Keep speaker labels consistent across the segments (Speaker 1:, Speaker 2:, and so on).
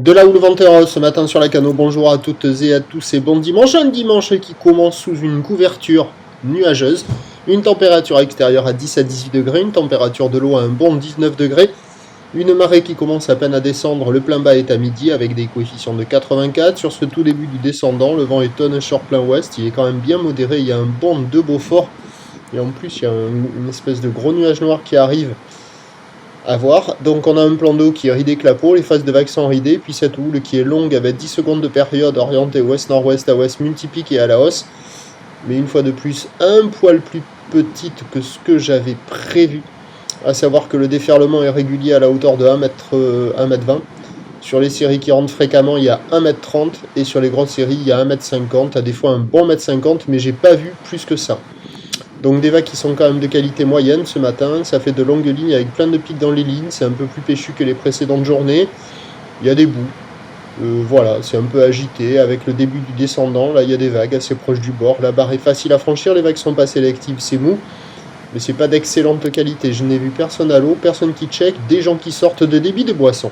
Speaker 1: De là où le vent est rose ce matin sur la Cano, bonjour à toutes et à tous et bon dimanche. Un dimanche qui commence sous une couverture nuageuse, une température extérieure à 10 à 18 degrés, une température de l'eau à un bon 19 degrés, une marée qui commence à peine à descendre, le plein bas est à midi avec des coefficients de 84. Sur ce tout début du descendant, le vent est short plein ouest, il est quand même bien modéré, il y a un bond de Beaufort et en plus il y a une espèce de gros nuage noir qui arrive à voir. Donc on a un plan d'eau qui est ridé clapot, les phases de vagues sont ridées, puis cette houle qui est longue avec 10 secondes de période orientée ouest-nord-ouest à ouest multiplique et à la hausse, mais une fois de plus un poil plus petite que ce que j'avais prévu, à savoir que le déferlement est régulier à la hauteur de 1m20. Sur les séries qui rentrent fréquemment, il y a 1m30 et sur les grosses séries, il y a 1m50, à des fois un bon 1m50, mais j'ai pas vu plus que ça. Donc des vagues qui sont quand même de qualité moyenne ce matin, ça fait de longues lignes avec plein de pics dans les lignes, c'est un peu plus péchu que les précédentes journées, il y a des bouts, voilà, c'est un peu agité avec le début du descendant, là il y a des vagues assez proches du bord, la barre est facile à franchir, les vagues sont pas sélectives, c'est mou, mais c'est pas d'excellente qualité, je n'ai vu personne à l'eau, personne qui check, des gens qui sortent de débit de boissons.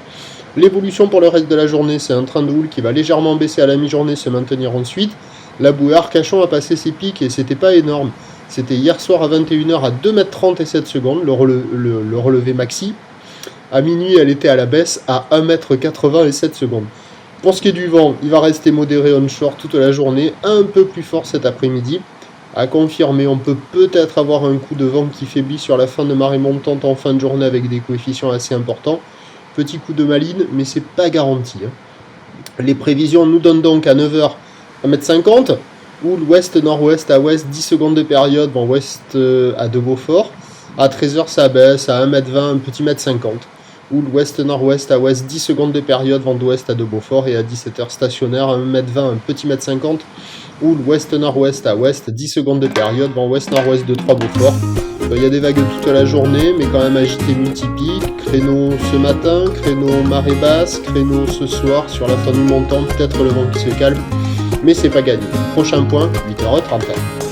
Speaker 1: L'évolution pour le reste de la journée, c'est un train de houle qui va légèrement baisser à la mi-journée, se maintenir ensuite, la bouée Arcachon a passé ses pics et c'était pas énorme. C'était hier soir à 21h à 2m30 et 7 secondes, le relevé maxi. À minuit, elle était à la baisse à 1m80 et 7 secondes. Pour ce qui est du vent, il va rester modéré onshore toute la journée, un peu plus fort cet après-midi. À confirmer, on peut peut-être avoir un coup de vent qui faiblit sur la fin de marée montante en fin de journée avec des coefficients assez importants. Petit coup de maline, mais c'est pas garanti. Les prévisions nous donnent donc à 9h 1m50. Houle ouest-nord-ouest à ouest, 10 secondes de période, vent ouest à de Beaufort. À 13h, ça baisse à 1m20, un petit mètre 50. Houle ouest-nord-ouest à ouest, 10 secondes de période, vent d'ouest à de Beaufort. Et à 17h, stationnaire, 1m20, un petit mètre 50. Houle ouest-nord-ouest à ouest, 10 secondes de période, vent ouest-nord-ouest de 3 Beaufort. Il y a des vagues toute la journée, mais quand même agité multipique. Créneau ce matin, créneau marée basse, créneau ce soir sur la fin du montant, peut-être le vent qui se calme. Mais c'est pas gagné. Prochain point, 8h30.